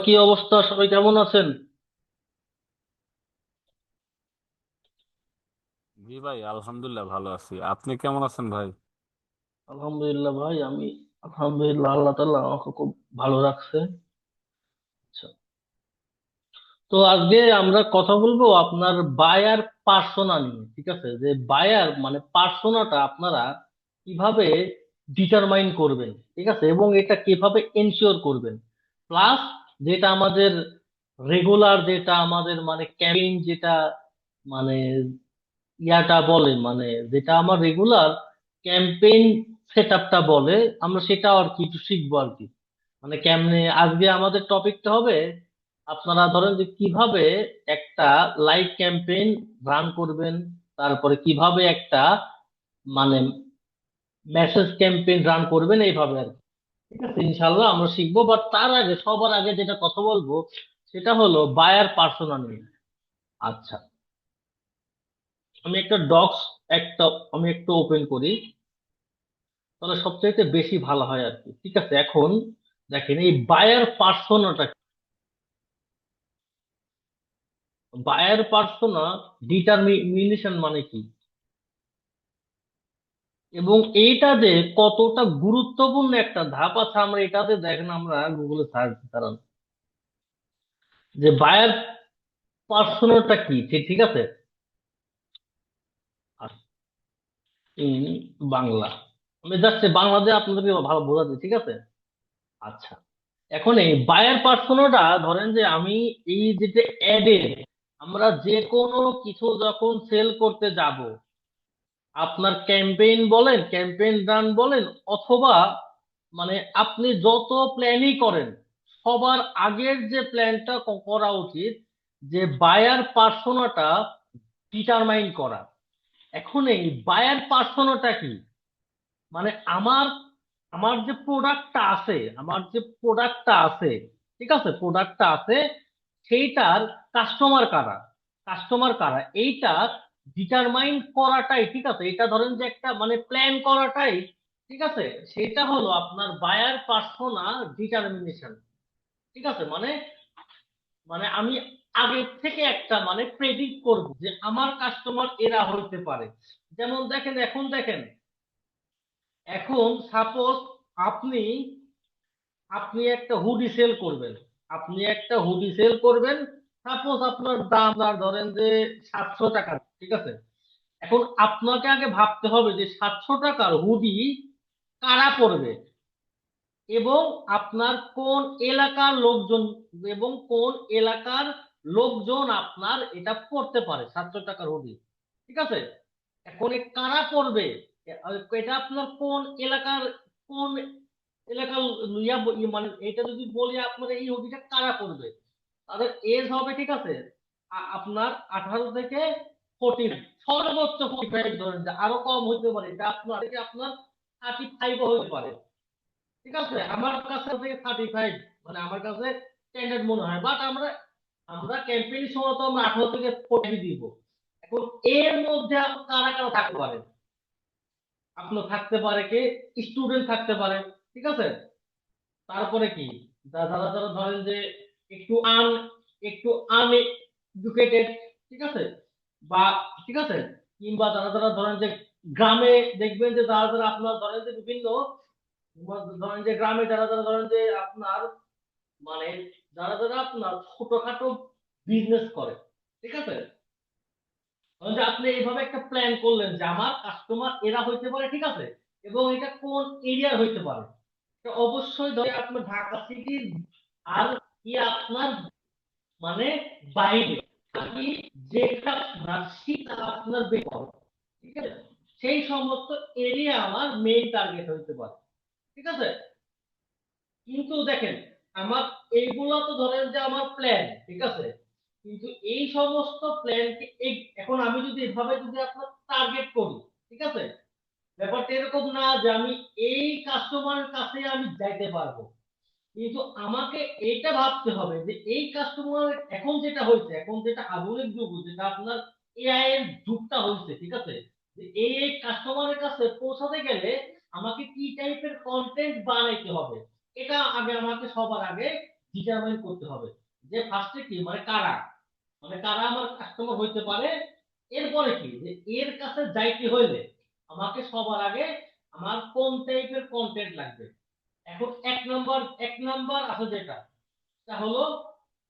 কি অবস্থা? সবাই কেমন আছেন? জি ভাই, আলহামদুলিল্লাহ ভালো আছি। আপনি কেমন আছেন ভাই? আলহামদুলিল্লাহ ভাই, আমি আলহামদুলিল্লাহ, আল্লাহ তাআলা আমাকে খুব ভালো রাখছে। আচ্ছা, তো আজকে আমরা কথা বলবো আপনার বায়ার পার্সোনা নিয়ে। ঠিক আছে, যে বায়ার মানে পার্সোনাটা আপনারা কিভাবে ডিটারমাইন করবেন, ঠিক আছে, এবং এটা কিভাবে এনশিওর করবেন। প্লাস যেটা আমাদের রেগুলার, যেটা আমাদের মানে ক্যাম্পেইন, যেটা মানে ইয়াটা বলে, মানে যেটা আমার রেগুলার ক্যাম্পেইন সেট আপটা বলে, আমরা সেটা আর কি একটু শিখবো আর কি। মানে কেমনে আজকে আমাদের টপিকটা হবে, আপনারা ধরেন যে কিভাবে একটা লাইভ ক্যাম্পেইন রান করবেন, তারপরে কিভাবে একটা মানে মেসেজ ক্যাম্পেইন রান করবেন, এইভাবে আর কি। ঠিক আছে, ইনশাল্লাহ আমরা শিখবো। বাট তার আগে, সবার আগে যেটা কথা বলবো সেটা হলো বায়ার পার্সোনা নিয়ে। আচ্ছা, আমি একটা ডক্স একটা আমি একটু ওপেন করি, তাহলে সবচাইতে বেশি ভালো হয় আর কি। ঠিক আছে, এখন দেখেন এই বায়ার পার্সোনাটা, বায়ার পার্সোনা ডিটারমিনেশন মানে কি, এবং এইটা যে কতটা গুরুত্বপূর্ণ একটা ধাপ আছে, আমরা এটাতে দেখেন, আমরা গুগলে সার্চ করান যে বায়ার পার্সোনাটা কি। ঠিক ঠিক আছে, ইন বাংলা, আমি জাস্ট বাংলাতে আপনাদেরকে ভালো বোঝাচ্ছি। ঠিক আছে, আচ্ছা, এখন এই বায়ার পার্সোনাটা ধরেন যে আমি এই যেটা অ্যাডের, আমরা যে কোনো কিছু যখন সেল করতে যাব, আপনার ক্যাম্পেইন বলেন, ক্যাম্পেইন রান বলেন, অথবা মানে আপনি যত প্ল্যানই করেন, সবার আগের যে প্ল্যানটা করা উচিত যে বায়ার পার্সোনাটা ডিটারমাইন করা। এখন এই বায়ার পার্সোনাটা কি, মানে আমার আমার যে প্রোডাক্টটা আছে, ঠিক আছে, প্রোডাক্টটা আছে, সেইটার কাস্টমার কারা, এইটা ডিটারমাইন করাটাই, ঠিক আছে, এটা ধরেন যে একটা মানে প্ল্যান করাটাই, ঠিক আছে, সেটা হলো আপনার বায়ার পার্সোনা ডিটারমিনেশন। ঠিক আছে, মানে মানে আমি আগে থেকে একটা মানে প্রেডিক্ট করব যে আমার কাস্টমার এরা হইতে পারে। যেমন দেখেন, এখন দেখেন, এখন সাপোজ আপনি আপনি একটা হুডি সেল করবেন, সাপোজ আপনার দাম আর ধরেন যে 700 টাকা। ঠিক আছে, এখন আপনাকে আগে ভাবতে হবে যে 700 টাকার হুডি কারা পরবে, এবং আপনার কোন এলাকার লোকজন, কোন এলাকার লোকজন আপনার এটা পড়তে পারে 700 টাকার হুডি। ঠিক আছে, এখন এ কারা পড়বে, এটা আপনার কোন এলাকার, কোন এলাকার মানে এটা যদি বলি আপনার এই হুডিটা কারা পড়বে, তাদের এজ হবে, ঠিক আছে, আপনার 18 থেকে 40, সর্বোচ্চ 45 ধরেন, যে আরো কম হইতে পারে, এটা আপনার থেকে আপনার 35 হইতে পারে। ঠিক আছে, আমার কাছে থেকে 35 মানে আমার কাছে স্ট্যান্ডার্ড মনে হয়। বাট আমরা আমরা ক্যাম্পেইন সময় তো আমরা 18 থেকে 40 দিব। এখন এর মধ্যে কারা কারা থাকতে পারে, আপনার থাকতে পারে কি, স্টুডেন্ট থাকতে পারে। ঠিক আছে, তারপরে কি, যারা যারা ধরেন যে একটু একটু আনএডুকেটেড, ঠিক আছে, বা ঠিক আছে, কিংবা যারা যারা ধরেন যে গ্রামে, দেখবেন যে যারা যারা আপনার ধরেন যে বিভিন্ন, ধরেন যে গ্রামে যারা যারা ধরেন যে আপনার মানে যারা যারা আপনার ছোটখাটো বিজনেস করে। ঠিক আছে, ধরেন যে আপনি এইভাবে একটা প্ল্যান করলেন যে আমার কাস্টমার এরা হইতে পারে, ঠিক আছে, এবং এটা কোন এরিয়ার হইতে পারে, এটা অবশ্যই ধরে আপনার ঢাকা সিটির, আর কি আপনার মানে বাইরে, কি যেটা শীত আপনার বের, ঠিক আছে, সেই সমস্ত এরিয়া আমার মেইন টার্গেট হইতে পারে। ঠিক আছে, কিন্তু দেখেন, আমার এইগুলো তো ধরেন যে আমার প্ল্যান, ঠিক আছে, কিন্তু এই সমস্ত প্ল্যানকে এখন আমি যদি এভাবে যদি আপনার টার্গেট করি, ঠিক আছে, ব্যাপারটা এরকম না যে আমি এই কাস্টমারের কাছে আমি যাইতে পারবো, কিন্তু আমাকে এটা ভাবতে হবে যে এই কাস্টমার, এখন যেটা হয়েছে, এখন যেটা আধুনিক যুগ, যেটা আপনার এআই এর যুগটা হয়েছে, ঠিক আছে, যে এই কাস্টমারের কাছে পৌঁছাতে গেলে আমাকে কি টাইপের কন্টেন্ট বানাইতে হবে, এটা আগে আমাকে সবার আগে ডিটারমাইন করতে হবে যে ফার্স্টে কি মানে কারা, মানে কারা আমার কাস্টমার হইতে পারে। এরপরে কি যে এর কাছে যাইতে হইলে আমাকে সবার আগে আমার কোন টাইপের কন্টেন্ট লাগবে। এখন এক নাম্বার আছে যেটা, তা হলো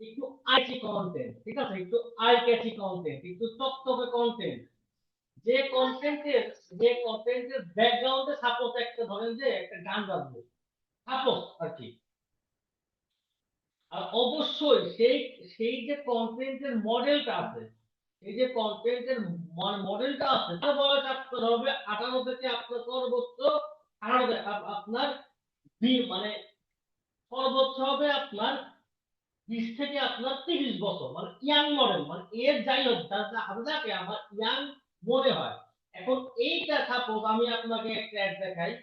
একটু আইটি কন্টেন্ট, ঠিক আছে, একটু আই ক্যাচি কন্টেন্ট, একটু চকচকে কন্টেন্ট। যে কন্টেন্টের যে কন্টেন্টের ব্যাকগ্রাউন্ডে সাপোজ একটা ধরেন যে একটা গান বাজবে, সাপোজ আর কি। আর অবশ্যই সেই সেই যে কন্টেন্টের মডেলটা আছে, এই যে কন্টেন্টের মডেলটা আছে তার বয়স আপনার হবে 18 থেকে আপনার সর্বোচ্চ 18 আপনার মানে সর্বোচ্চ হবে আপনার 20 থেকে আপনার 30 বছর, মানে ইয়াং মডেল, মানে এর যাই হোক হাতে থাকে আমার ইয়াং মনে হয়। এখন এইটা সাপোজ আমি আপনাকে একটা অ্যাড দেখাই।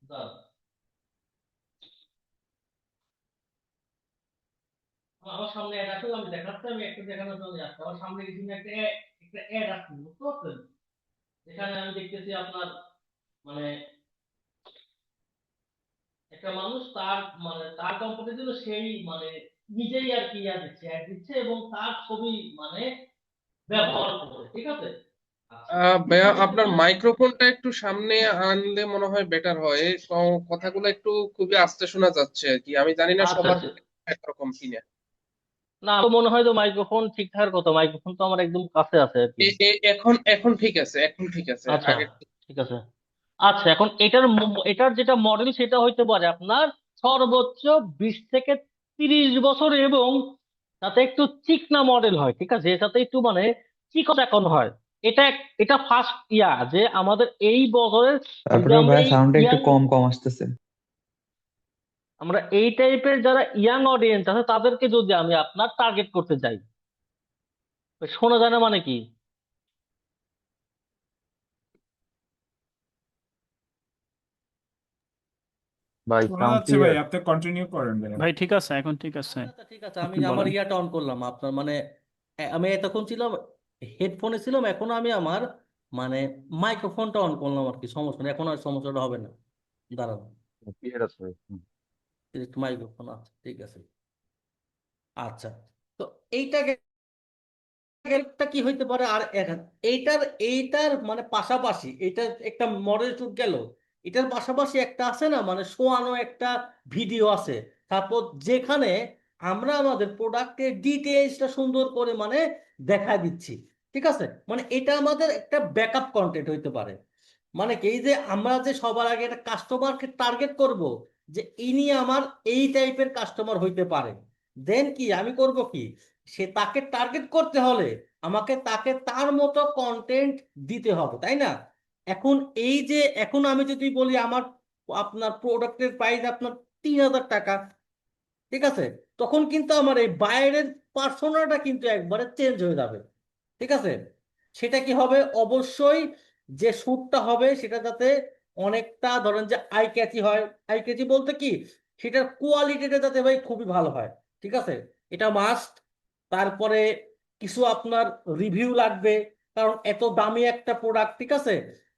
দাঁড়ান, আমার সামনে অ্যাড আসলে আমি দেখাচ্ছি, আমি একটা দেখানোর জন্য যাচ্ছি। আমার সামনে কিছু একটা একটা অ্যাড আসছে, বুঝতে পারছেন? এখানে আমি দেখতেছি আপনার মানে একটা মানুষ তার মানে তার কোম্পানির জন্য সেই মানে নিজেই আর কি দিচ্ছে, অ্যাড দিচ্ছে এবং তার ছবি মানে ব্যবহার করে, ঠিক আছে। আচ্ছা, ভাইয়া এখন আপনার মাইক্রোফোনটা একটু সামনে আনলে মনে হয় বেটার হয়। কথাগুলো একটু খুবই আস্তে শোনা যাচ্ছে আর কি। আমি জানি না আচ্ছা সবার আচ্ছা। একরকম কিনা। না, আমার মনে হয় তো মাইক্রোফোন ঠিক থাকার কথা, মাইক্রোফোন তো আমার একদম কাছে আছে আর কি। এখন এখন ঠিক আছে, এখন ঠিক আছে। আচ্ছা, আগে ঠিক আছে। আচ্ছা, এখন এটার যেটা মডেল সেটা হইতে পারে আপনার সর্বোচ্চ 20 থেকে 30 বছর, এবং তাতে একটু চিকনা মডেল হয়, ঠিক আছে, এটাতে একটু মানে চিকন এখন হয়। এটা এটা ফার্স্ট যে আমাদের এই বছরের যদি তারপরেও আমরা ভাইয়া এই সাউন্ডটা একটু ইয়াং কম কম আসতেছে। আমরা এই টাইপের যারা ইয়াং অডিয়েন্স আছে তাদেরকে যদি আমি আপনার টার্গেট করতে যাই, শোনা যায় না মানে কি? ভাই শোনা সাউন্ড যাচ্ছে ভাই, ক্লিয়ার? আপনি কন্টিনিউ করেন ভাই। ভাই ঠিক আছে, এখন ঠিক আছে। আচ্ছা আচ্ছা, ঠিক আছে, আমি আপনি আমার বলেন। ইয়াটা অন করলাম আপনার মানে আমি এতক্ষণ ছিলাম হেডফোনে ছিলাম, এখন আমি আমার মানে মাইক্রোফোনটা অন করলাম আর কি, সমস্যা নেই, এখন আর সমস্যাটা হবে না। দাঁড়ান, ক্লিয়ার আছে ভাই। একটু মাইক্রোফোন, আচ্ছা ঠিক আছে। আচ্ছা, তো এইটা একটা কি হইতে পারে আর এইটার এইটার মানে পাশাপাশি এটা একটা মডেল শুট গেল, এটার পাশাপাশি একটা আছে না মানে শোয়ানো একটা ভিডিও আছে, তারপর যেখানে আমরা আমাদের প্রোডাক্টের ডিটেইলসটা সুন্দর করে মানে দেখা দিচ্ছি, ঠিক আছে। মানে এটা আমাদের একটা ব্যাকআপ কন্টেন্ট হইতে পারে। মানে কি এই যে আমরা যে সবার আগে একটা কাস্টমারকে টার্গেট করব যে ইনি আমার এই টাইপের কাস্টমার হইতে পারে, দেন কি আমি করব কি, সে তাকে টার্গেট করতে হলে আমাকে তাকে তার মতো কন্টেন্ট দিতে হবে, তাই না? এখন এই যে এখন আমি যদি বলি আমার আপনার প্রোডাক্টের প্রাইস আপনার 3000 টাকা, ঠিক আছে, তখন কিন্তু আমার এই বাইরের পার্সোনাটা কিন্তু একবারে চেঞ্জ হয়ে যাবে, ঠিক আছে। সেটা কি হবে, অবশ্যই যে শ্যুটটা হবে সেটা যাতে অনেকটা ধরেন যে আই ক্যাচি হয়। আই ক্যাচি বলতে কি, সেটার কোয়ালিটিটা যাতে ভাই খুবই ভালো হয়, ঠিক আছে, এটা মাস্ট। তারপরে কিছু আপনার রিভিউ লাগবে, কারণ এত দামি একটা প্রোডাক্ট, ঠিক আছে,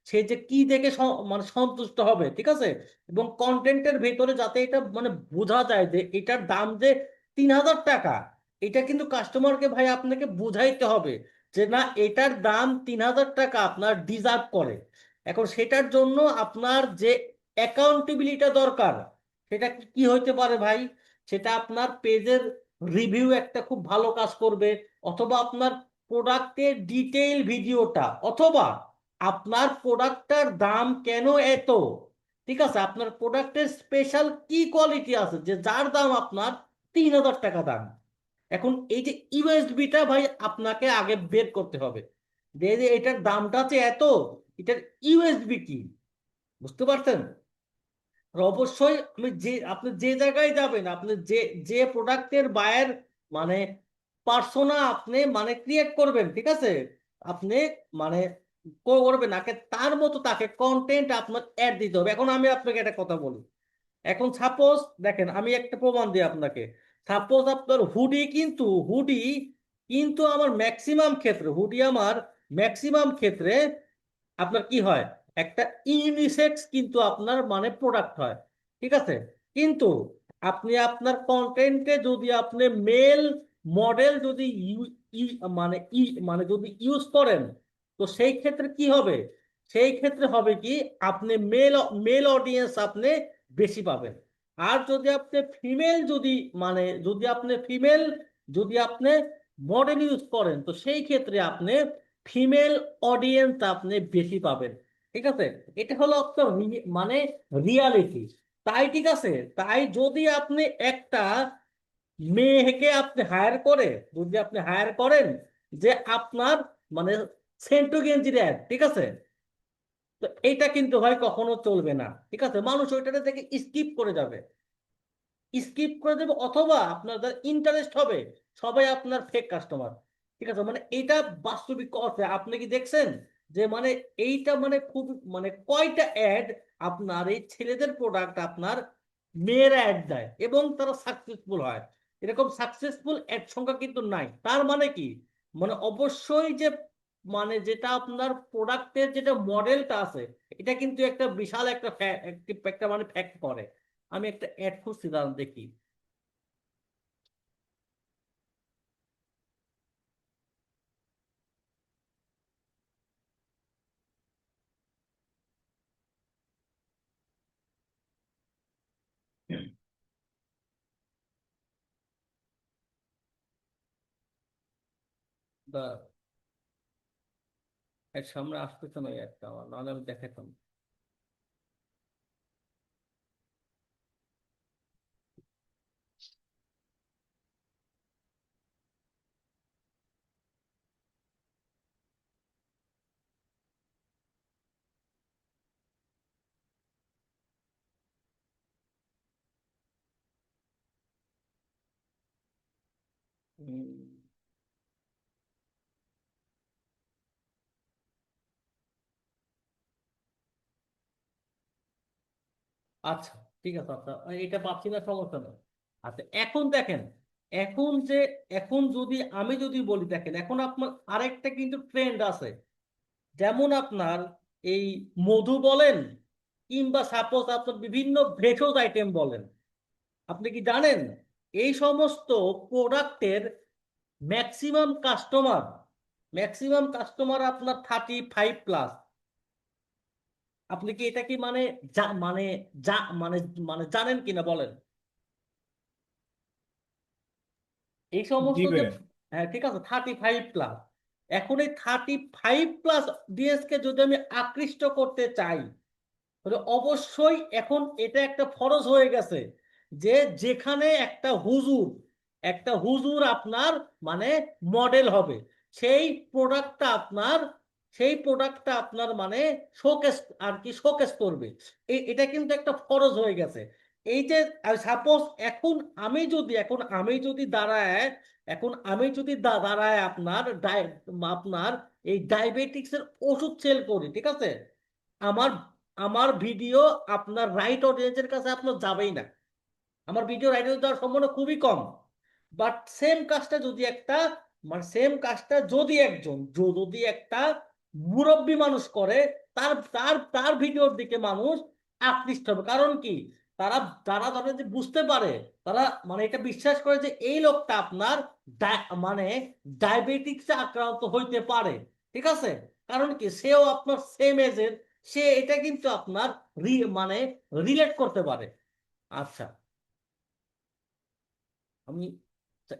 সে যে কি দেখে মানে সন্তুষ্ট হবে, ঠিক আছে। এবং কন্টেন্টের ভেতরে যাতে এটা মানে বোঝা যায় যে এটার দাম যে 3000 টাকা, এটা কিন্তু কাস্টমারকে ভাই আপনাকে বুঝাইতে হবে যে না, এটার দাম 3000 টাকা আপনার ডিজার্ভ করে। এখন সেটার জন্য আপনার যে অ্যাকাউন্টেবিলিটি দরকার, সেটা কি হইতে পারে ভাই, সেটা আপনার পেজের রিভিউ একটা খুব ভালো কাজ করবে, অথবা আপনার প্রোডাক্টের ডিটেইল ভিডিওটা, অথবা আপনার প্রোডাক্টটার দাম কেন এত, ঠিক আছে, আপনার প্রোডাক্টের স্পেশাল কি কোয়ালিটি আছে যে যার দাম আপনার 3000 টাকা দাম। এখন এই যে ইউএসবিটা ভাই আপনাকে আগে বের করতে হবে, যে এটার দামটা আছে এত, এটার ইউএসবি কি, বুঝতে পারছেন? আর অবশ্যই আপনি যে জায়গায় যাবেন, আপনি যে যে প্রোডাক্টের বায়ার মানে পার্সোনা আপনি মানে ক্রিয়েট করবেন, ঠিক আছে, আপনি মানে করবেন আগে তার মতো তাকে কন্টেন্ট আপনার অ্যাড দিতে হবে। এখন আমি আপনাকে একটা কথা বলি, এখন সাপোজ দেখেন আমি একটা প্রমাণ দিই আপনাকে। সাপোজ আপনার হুডি কিন্তু আমার ম্যাক্সিমাম ক্ষেত্রে আপনার কি হয়, একটা ইউনিসেক্স কিন্তু আপনার মানে প্রোডাক্ট হয়, ঠিক আছে। কিন্তু আপনি আপনার কন্টেন্টে যদি আপনি মেল মডেল যদি মানে মানে যদি ইউজ করেন, তো সেই ক্ষেত্রে কি হবে, সেই ক্ষেত্রে হবে কি, আপনি মেল মেল অডিয়েন্স আপনি বেশি পাবেন। আর যদি আপনি ফিমেল যদি মানে যদি আপনি ফিমেল যদি আপনি মডেল ইউজ করেন, তো সেই ক্ষেত্রে আপনি ফিমেল অডিয়েন্স আপনি বেশি পাবেন, ঠিক আছে। এটা হলো আপনার মানে রিয়ালিটি। তাই ঠিক আছে, তাই যদি আপনি একটা মেয়েকে আপনি হায়ার করে, যদি আপনি হায়ার করেন যে আপনার মানে সেন্টু গেঞ্জির অ্যাড, ঠিক আছে, তো এইটা কিন্তু ভাই কখনো চলবে না, ঠিক আছে। মানুষ ওইটাতে থেকে স্কিপ করে যাবে, স্কিপ করে দেবে, অথবা আপনার যারা ইন্টারেস্ট হবে সবাই আপনার ফেক কাস্টমার, ঠিক আছে। মানে এইটা বাস্তবিক অর্থে আপনি কি দেখছেন যে মানে এইটা মানে খুব মানে কয়টা অ্যাড আপনার এই ছেলেদের প্রোডাক্ট আপনার মেয়েরা অ্যাড দেয় এবং তারা সাকসেসফুল হয়, এরকম সাকসেসফুল অ্যাড সংখ্যা কিন্তু নাই। তার মানে কি, মানে অবশ্যই যে মানে যেটা আপনার প্রোডাক্টের যেটা মডেলটা আছে, এটা কিন্তু একটা বিশাল একটা একটা মানে ফ্যাক্ট করে। আমি একটা অ্যাড খুঁজছি, দাঁড়ান দেখি। দাঁড়ান, এর সামনে আসতেছে না একটা, আমার নাহলে আমি দেখাতাম। উম, আচ্ছা, ঠিক আছে, আচ্ছা, এটা পাচ্ছি না, সমস্যা নেই। আচ্ছা, এখন দেখেন, এখন যে এখন যদি আমি যদি বলি, দেখেন এখন আপনার আরেকটা কিন্তু ট্রেন্ড আছে, যেমন আপনার এই মধু বলেন, কিংবা সাপোজ আপনার বিভিন্ন ভেষজ আইটেম বলেন, আপনি কি জানেন এই সমস্ত প্রোডাক্টের ম্যাক্সিমাম কাস্টমার, ম্যাক্সিমাম কাস্টমার আপনার 35+। আপনি কি এটা কি মানে মানে যা মানে মানে জানেন কিনা বলেন এই জি সমস্ত যে, ভাইয়া। হ্যাঁ ঠিক আছে, 35+। এখন এই 35+ ডিএস কে যদি আমি আকৃষ্ট করতে চাই, তাহলে অবশ্যই এখন এটা একটা ফরজ হয়ে গেছে যে যেখানে একটা হুজুর আপনার মানে মডেল হবে, সেই প্রোডাক্টটা আপনার সেই প্রোডাক্টটা আপনার মানে শোকেস আর কি শোকেস করবে। এটা কিন্তু একটা ফরজ হয়ে গেছে। এই যে সাপোজ এখন আমি যদি দাঁড়ায়, এখন আমি যদি দাঁড়ায় আপনার আপনার এই ডায়াবেটিক্স এর ওষুধ সেল করি, ঠিক আছে, আমার আমার ভিডিও আপনার রাইট অডিয়েন্সের কাছে আপনার যাবেই না, আমার ভিডিও রাইট অডিয়েন্স যাওয়ার সম্ভাবনা খুবই কম। বাট সেম কাজটা যদি একটা মানে সেম কাজটা যদি একজন যদি একটা মুরব্বী মানুষ করে, তার তার তার ভিডিওর দিকে মানুষ আকৃষ্ট হবে। কারণ কি, তারা তারা ধরে যে বুঝতে পারে, তারা মানে এটা বিশ্বাস করে যে এই লোকটা আপনার মানে ডায়াবেটিক্সে আক্রান্ত হইতে পারে, ঠিক আছে। কারণ কি, সেও আপনার সেম এজের, সে এটা কিন্তু আপনার মানে রিলেট করতে পারে। আচ্ছা, আমি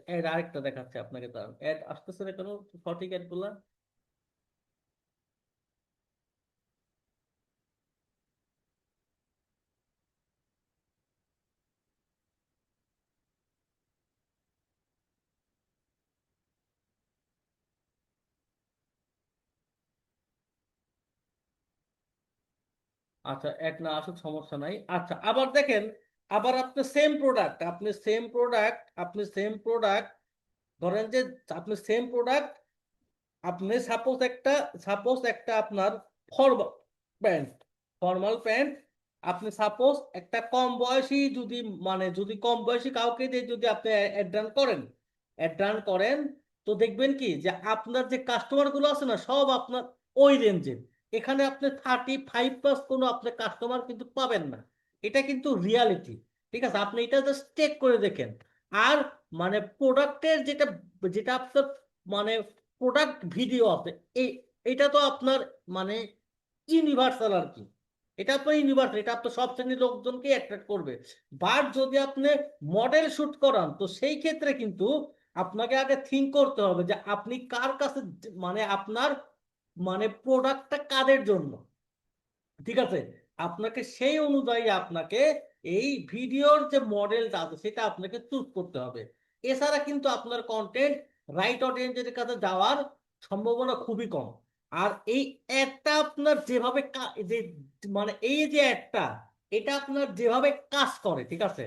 অ্যাড আরেকটা দেখাচ্ছি আপনাকে, তার অ্যাড আসতেছে না কেন, সঠিক অ্যাড গুলা। আচ্ছা, অ্যাড না আসুক, সমস্যা নাই। আচ্ছা, আবার দেখেন, আবার আপনি সেম প্রোডাক্ট ধরেন যে আপনি সেম প্রোডাক্ট, আপনি সাপোজ একটা আপনার ফর্মাল প্যান্ট ফর্মাল প্যান্ট আপনি সাপোজ একটা কম বয়সী যদি মানে যদি কম বয়সী কাউকে দিয়ে যদি আপনি অ্যাড রান করেন, তো দেখবেন কি যে আপনার যে কাস্টমার গুলো আছে না, সব আপনার ওই রেঞ্জের, এখানে আপনি 35+ কোনো আপনি কাস্টমার কিন্তু পাবেন না। এটা কিন্তু রিয়ালিটি। ঠিক আছে, আপনি এটা জাস্ট চেক করে দেখেন। আর মানে প্রোডাক্টের যেটা যেটা আপনার মানে প্রোডাক্ট ভিডিও আছে, এই এটা তো আপনার মানে ইউনিভার্সাল আর কি। এটা আপনার ইউনিভার্সাল, এটা আপনার সব শ্রেণীর লোকজনকে অ্যাট্রাক্ট করবে। বাট যদি আপনি মডেল শুট করান, তো সেই ক্ষেত্রে কিন্তু আপনাকে আগে থিঙ্ক করতে হবে যে আপনি কার কাছে মানে আপনার মানে প্রোডাক্টটা কাদের জন্য। ঠিক আছে, আপনাকে সেই অনুযায়ী আপনাকে এই ভিডিওর যে মডেলটা আছে সেটা আপনাকে চুজ করতে হবে। এছাড়া কিন্তু আপনার কন্টেন্ট রাইট অডিয়েন্সের কাছে যাওয়ার সম্ভাবনা খুবই কম। আর এই অ্যাডটা আপনার যেভাবে যে মানে এই যে অ্যাডটা, এটা আপনার যেভাবে কাজ করে, ঠিক আছে,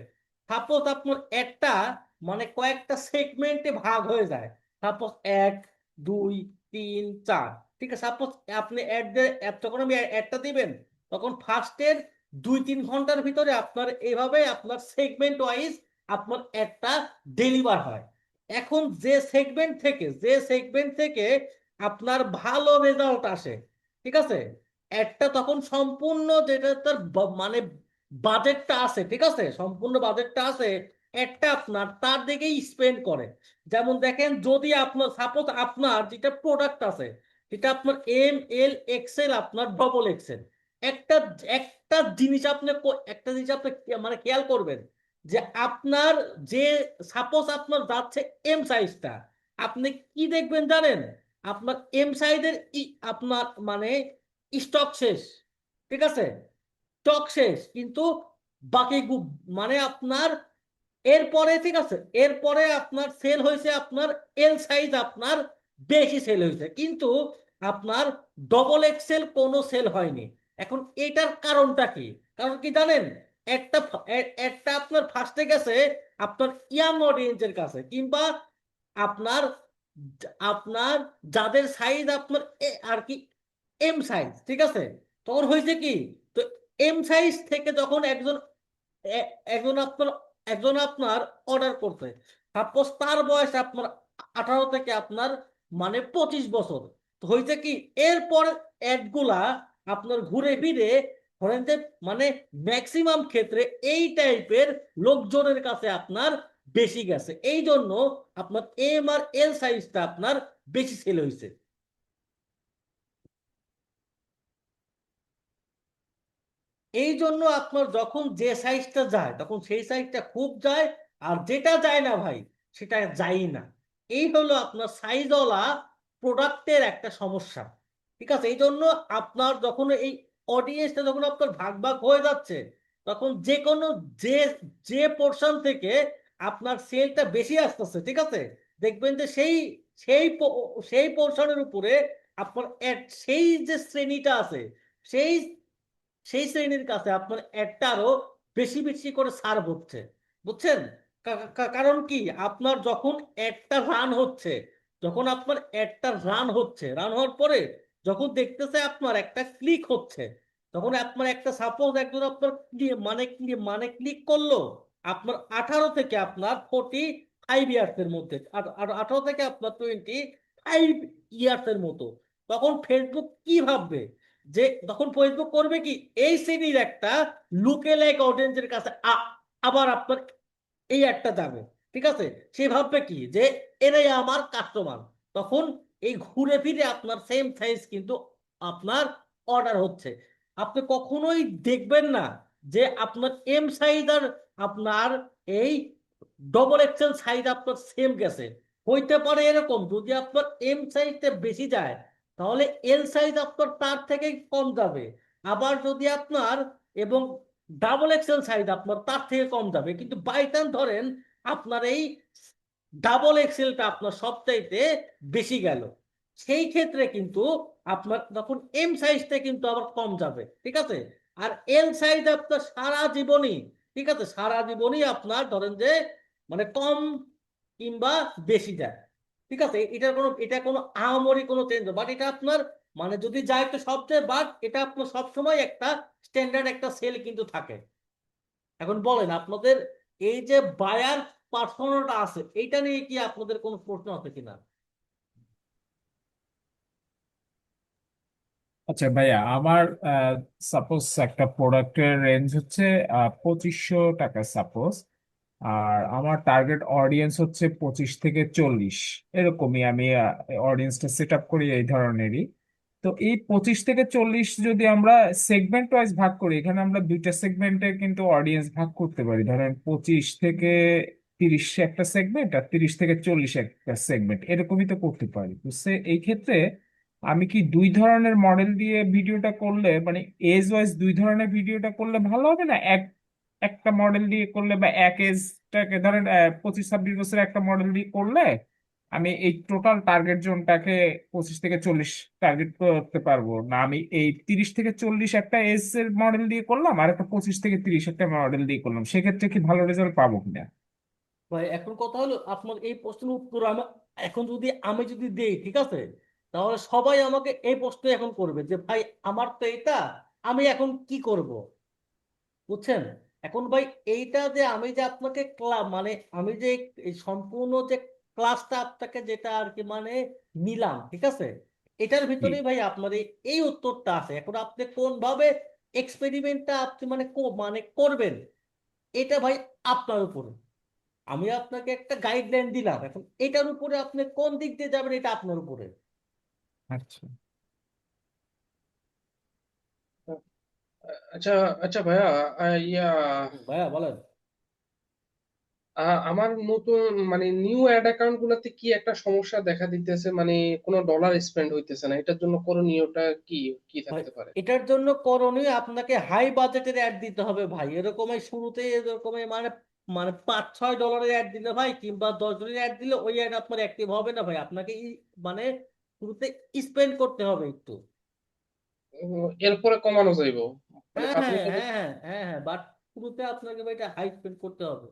সাপোজ আপনার অ্যাডটা মানে কয়েকটা সেগমেন্টে ভাগ হয়ে যায়। সাপোজ 1 2 3 4, ঠিক আছে, সাপোজ আপনি যখন আমি অ্যাডটা দিবেন, তখন ফার্স্টের 2-3 ঘন্টার ভিতরে আপনার এইভাবে আপনার সেগমেন্ট ওয়াইজ আপনার একটা ডেলিভার হয়। এখন যে সেগমেন্ট থেকে আপনার ভালো রেজাল্ট আসে, ঠিক আছে, একটা তখন সম্পূর্ণ যেটা তার মানে বাজেটটা আছে, ঠিক আছে, সম্পূর্ণ বাজেটটা আছে, একটা আপনার তার দিকেই স্পেন্ড করে। যেমন দেখেন, যদি আপনার সাপোজ আপনার যেটা প্রোডাক্ট আছে, যেটা আপনার ML XL, আপনার XXL, একটা একটা জিনিস আপনি মানে খেয়াল করবেন যে আপনার যে সাপোজ আপনার যাচ্ছে এম সাইজটা, আপনি কি দেখবেন জানেন? আপনার এম সাইজের আপনার মানে স্টক শেষ, ঠিক আছে, স্টক শেষ, কিন্তু বাকি মানে আপনার এরপরে, ঠিক আছে, এরপরে আপনার সেল হয়েছে আপনার এল সাইজ, আপনার বেশি সেল হয়েছে, কিন্তু আপনার XXL কোনো সেল হয়নি। এখন এটার কারণটা কি? কারণ কি জানেন? একটা একটা আপনার ফার্স্টে গেছে আপনার ইয়াং অডিয়েন্সের কাছে, কিংবা আপনার আপনার যাদের সাইজ আপনার আর কি এম সাইজ, ঠিক আছে, তখন হয়েছে কি, তো এম সাইজ থেকে যখন একজন একজন আপনার অর্ডার করতে, সাপোজ তার বয়স আপনার 18 থেকে আপনার মানে 25 বছর, তো হয়েছে কি, এরপর অ্যাডগুলা আপনার ঘুরে ফিরে ধরেন যে মানে ম্যাক্সিমাম ক্ষেত্রে এই টাইপের লোকজনের কাছে আপনার বেশি গেছে, এই জন্য আপনার এম আর এল সাইজটা আপনার বেশি সেল হয়েছে। এই জন্য আপনার যখন যে সাইজটা যায় তখন সেই সাইজটা খুব যায়, আর যেটা যায় না ভাই সেটা যায় না। এই হলো আপনার সাইজওয়ালা প্রোডাক্টের একটা সমস্যা। ঠিক আছে, এই জন্য আপনার যখন এই অডিয়েন্সটা যখন আপনার ভাগ ভাগ হয়ে যাচ্ছে, তখন যে কোনো যে যে পোর্শন থেকে আপনার সেলটা বেশি আসতেছে, ঠিক আছে, দেখবেন যে সেই সেই পোর্শনের উপরে আপনার সেই যে শ্রেণীটা আছে, সেই সেই শ্রেণীর কাছে আপনার একটা আরো বেশি বেশি করে সার্ভ হচ্ছে। বুঝছেন? কারণ কি, আপনার যখন একটা রান হচ্ছে, যখন আপনার একটা রান হওয়ার পরে যখন দেখতেছে আপনার একটা ক্লিক হচ্ছে, তখন আপনার একটা সাপোজ একজন আপনার মানে ক্লিক করলো আপনার 18 থেকে আপনার 45 ইয়ার্স এর মধ্যে, আর 18 থেকে আপনার 25 ইয়ার্স এর মতো, তখন ফেসবুক কি ভাববে? যে তখন ফেসবুক করবে কি, এই শ্রেণীর একটা লুকে লাইক অডিয়েন্সের কাছে আবার আপনার এই একটা যাবে, ঠিক আছে, সে ভাববে কি যে এরাই আমার কাস্টমার, তখন এই ঘুরে ফিরে আপনার সেম সাইজ কিন্তু আপনার অর্ডার হচ্ছে। আপনি কখনোই দেখবেন না যে আপনার এম সাইজ আর আপনার এই XXL সাইজ আপনার সেম গেছে। হইতে পারে এরকম, যদি আপনার এম সাইজটা বেশি যায় তাহলে এল সাইজ আপনার তার থেকে কম যাবে, আবার যদি আপনার এবং XXL সাইজ আপনার তার থেকে কম যাবে, কিন্তু বাই চান্স ধরেন আপনার এই XXLটা আপনার সবচাইতে বেশি গেল, সেই ক্ষেত্রে কিন্তু আপনার তখন এম সাইজটা কিন্তু আবার কম যাবে, ঠিক আছে। আর এল সাইজ আপনার সারা জীবনই, ঠিক আছে, সারা জীবনই আপনার ধরেন যে মানে কম কিংবা বেশি যায়, ঠিক আছে, এটা কোনো আহামরি কোনো চেঞ্জ, বাট এটা আপনার মানে যদি যায় তো সবচেয়ে, বাট এটা আপনার সবসময় একটা স্ট্যান্ডার্ড একটা সেল কিন্তু থাকে। এখন বলেন আপনাদের এই যে বায়ার পার্সোনাটা আছে, এইটা নিয়ে কি আপনাদের কোনো প্রশ্ন আছে কিনা? আচ্ছা ভাইয়া, আমার সাপোজ একটা প্রোডাক্টের রেঞ্জ হচ্ছে 2500 টাকা সাপোজ, আর আমার টার্গেট অডিয়েন্স হচ্ছে 25 থেকে 40, এরকমই আমি অডিয়েন্সটা সেট আপ করি এই ধরনেরই। তো এই 25 থেকে 40 যদি আমরা সেগমেন্ট ওয়াইজ ভাগ করি, এখানে আমরা দুইটা সেগমেন্টে কিন্তু অডিয়েন্স ভাগ করতে পারি। ধরেন 25 থেকে 30 একটা সেগমেন্ট, আর 30 থেকে 40 একটা সেগমেন্ট, এরকমই তো করতে পারি। তো এই ক্ষেত্রে আমি কি দুই ধরনের মডেল দিয়ে ভিডিওটা করলে, মানে এজ ওয়াইজ দুই ধরনের ভিডিওটা করলে ভালো হবে, না একটা মডেল দিয়ে করলে, বা এক এজটাকে ধরেন 25-26 বছরের একটা মডেল দিয়ে করলে আমি এই টোটাল টার্গেট জোনটাকে 25 থেকে 40 টার্গেট করতে পারবো? না আমি এই 30 থেকে 40 একটা এজ এর মডেল দিয়ে করলাম, আর একটা 25 থেকে 30 একটা মডেল দিয়ে করলাম, সেক্ষেত্রে কি ভালো রেজাল্ট পাবো কিনা? ভাই এখন কথা হলো আপনার এই প্রশ্নের উত্তর আমি এখন যদি দেই, ঠিক আছে, তাহলে সবাই আমাকে এই প্রশ্ন এখন করবে যে ভাই আমার তো এটা, আমি এখন কি করব, বুঝছেন? এখন ভাই এইটা যে আমি যে আপনাকে মানে আমি যে এই সম্পূর্ণ যে ক্লাসটা আপনাকে যেটা আর কি মানে নিলাম, ঠিক আছে, এটার জি। ভিতরেই ভাই আপনার এই উত্তরটা আছে। এখন আপনি কোন ভাবে এক্সপেরিমেন্টটা আপনি মানে মানে করবেন, এটা ভাই আপনার উপরে। আমি আপনাকে একটা গাইডলাইন দিলাম, এখন এটার উপরে আপনি কোন দিক দিয়ে যাবেন এটা আপনার উপরে। আচ্ছা। আচ্ছা আচ্ছা ভাইয়া, ইয়া, ভাইয়া বলেন। আমার নতুন মানে নিউ অ্যাড অ্যাকাউন্ট গুলাতে কি একটা সমস্যা দেখা দিতেছে, মানে কোনো ডলার স্পেন্ড হইতেছে না, এটার জন্য করণীয়টা কি কি ভাই থাকতে পারে? এটার জন্য করণীয় আপনাকে হাই বাজেটের অ্যাড দিতে হবে ভাই। এরকমই শুরুতে এরকমই মানে মানে $5-6 অ্যাড দিলে ভাই, কিংবা $10 অ্যাড দিলে ওই অ্যাড আপনার অ্যাক্টিভ হবে না ভাই। আপনাকে মানে শুরুতে স্পেন্ড করতে হবে একটু। এরপরে কমানো যাইবো, মানে হ্যাঁ হ্যাঁ প্রাথমিক হ্যাঁ হ্যাঁ হ্যাঁ হ্যাঁ, বাট শুরুতে আপনাকে ভাই এটা হাই স্পেন্ড করতে হবে।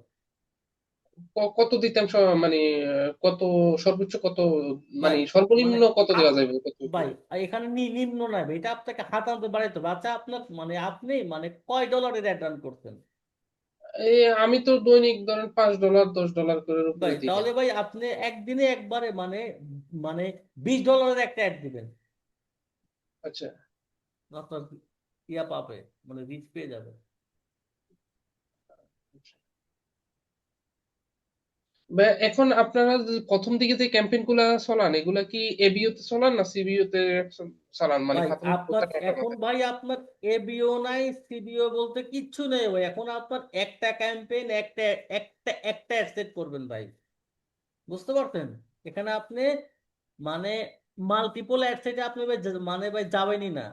কত দিতাম মানে কত, সর্বোচ্চ কত, মানে ভাই মানে সর্বনিম্ন কত আপ দেওয়া যাবে, কত? ভাই এখানে নিম্ন নয় ভাই, এটা আপনাকে হাতাতে বাড়াইতে হবে। আচ্ছা আপনার মানে আপনি মানে কয় ডলারের অ্যাড রান করছেন? এই আমি তো দৈনিক ধরেন $5 $10 করে উপরে ভাই দিই না। তাহলে ভাই আপনি একদিনে একবারে মানে মানে $20 একটা অ্যাড দিবেন, আচ্ছা আপনার ইয়া পাবে, মানে রিচ পেয়ে যাবে। এখন আপনারা যে প্রথম দিকে যে ক্যাম্পেইন গুলা চালান, এগুলা কি এবিও তে চালান না সিবিও তে চালান, মানে ভাই প্রাথমিক আপনার প্রচারণাটা এখন মাথায়? ভাই আপনার এবিও নাই, সিবিও বলতে কিচ্ছু নেই ভাই। এখন আপনার একটা ক্যাম্পেইন একটা একটা একটা অ্যাড করবেন ভাই, বুঝতে পারছেন? এখানে আপনি মানে মাল্টিপল অ্যাড সেটে আপনি ভাই মানে ভাই যাবেনই না।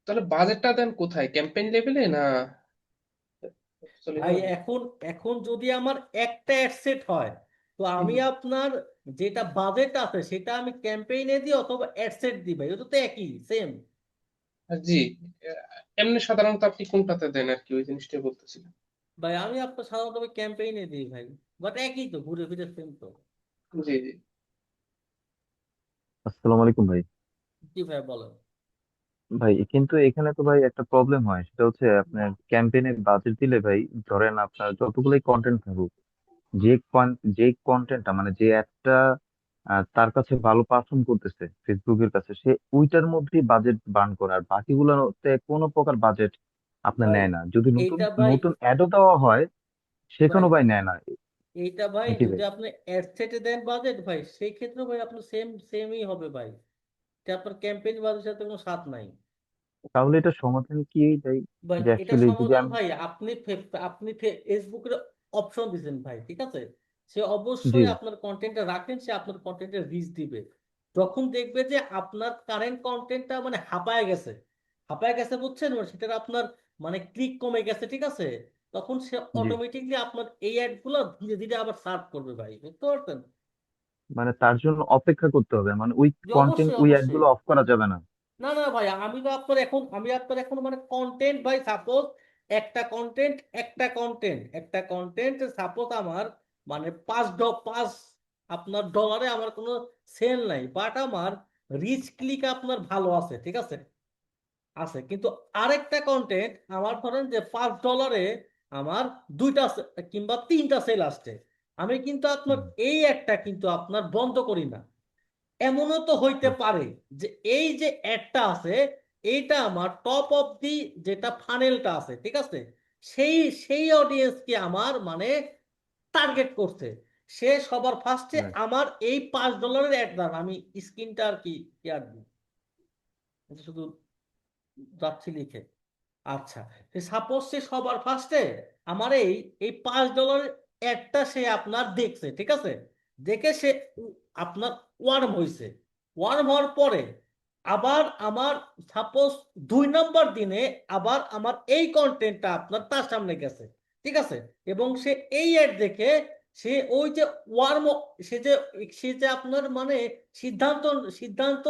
তাহলে বাজেটটা দেন কোথায়, ক্যাম্পেইন লেভেলে না ভাই লেভেলে? এখন এখন যদি আমার একটা অ্যাডসেট হয়, তো আমি আপনার যেটা বাজেট আছে সেটা আমি ক্যাম্পেইনে দিই অথবা অ্যাডসেট দিই ভাই, ওটা তো একই সেম। জি, এমনি সাধারণত আপনি কোনটাতে দেন আর কি, ওই জিনিসটাই বলতেছিলাম। ভাই আমি আপনার সাধারণত ক্যাম্পেইনে দিই ভাই, বাট একই তো, ঘুরে ফিরে সেম তো। জি জি। আসসালামু আলাইকুম ভাই। জি ভাই বলেন। ভাই কিন্তু এখানে তো ভাই একটা প্রবলেম হয়, সেটা হচ্ছে আপনার ক্যাম্পেইনে বাজেট দিলে ভাই, ধরেন আপনার যতগুলোই কন্টেন্ট থাকুক, যে কন্টেন্টটা মানে যে অ্যাডটা তার কাছে ভালো পারফর্ম করতেছে ফেসবুকের কাছে, সে ওইটার মধ্যেই বাজেট বার্ন করে, আর বাকিগুলোতে কোনো প্রকার বাজেট আপনার ভাই নেয় না। যদি নতুন এইটা ভাই নতুন অ্যাডও দেওয়া হয়, ভাই সেখানেও ভাই নেয় না। এইটা ভাই জি যদি ভাই। আপনি অ্যাডসেটে দেন বাজেট ভাই, সেই ক্ষেত্রে ভাই আপনার সেমই হবে ভাই। এটা আপনার ক্যাম্পেইন বাজেটের সাথে কোনো সাথ নাই। তাহলে এটা সমাধান কি ভাই? ভাই যে এটা অ্যাকচুয়ালি যদি সমাধান আমি, ভাই আপনি ফেসবুকের অপশন দিচ্ছেন ভাই, ঠিক আছে, সে জি, অবশ্যই আপনার কন্টেন্টটা রাখেন, সে আপনার কন্টেন্টের রিচ দিবে। যখন দেখবে যে আপনার কারেন্ট কন্টেন্টটা মানে হাঁপায় গেছে বুঝছেন, মানে সেটার আপনার মানে ক্লিক কমে গেছে, ঠিক আছে, তখন সে জি, অটোমেটিকলি আপনার এই অ্যাড গুলো ধীরে ধীরে আবার সার্ভ করবে ভাই, বুঝতে পারছেন? মানে তার জন্য অপেক্ষা করতে হবে, মানে ওই যে কন্টেন্ট অবশ্যই ওই অ্যাড অবশ্যই। গুলো অফ করা যাবে না? না না ভাই, আমি আপনার এখন মানে কন্টেন্ট ভাই, সাপোজ একটা কন্টেন্ট সাপোজ আমার মানে পাঁচ আপনার ডলারে আমার কোনো সেল নাই, বাট আমার রিচ ক্লিক আপনার ভালো আছে, ঠিক আছে, আছে, কিন্তু আরেকটা কন্টেন্ট আমার ধরেন যে $5 আমার দুইটা কিংবা তিনটা সেল আসছে, আমি কিন্তু আপনার হুম, এই একটা কিন্তু আপনার বন্ধ করি না। এমনও তো হইতে আচ্ছা, পারে যে এই যে অ্যাডটা আছে এইটা আমার টপ অফ দি যেটা ফানেলটা আছে, ঠিক আছে, সেই সেই অডিয়েন্সকে আমার মানে টার্গেট করছে, সে সবার ফার্স্টে right, আমার এই $5 অ্যাড দাম, আমি স্ক্রিনটা আর কি আর দিই, শুধু যাচ্ছি লিখে। আচ্ছা, সাপোজ সে সবার ফার্স্টে আমার এই এই $5 একটা সে আপনার দেখছে, ঠিক আছে, দেখে সে আপনার ওয়ার্ম হয়েছে, ওয়ার্ম হওয়ার পরে আবার আমার সাপোজ 2 নম্বর দিনে আবার আমার এই কন্টেন্টটা আপনার তার সামনে গেছে, ঠিক আছে, এবং সে এই অ্যাড দেখে সে ওই যে ওয়ার্ম, সে যে সে যে আপনার মানে সিদ্ধান্ত সিদ্ধান্ত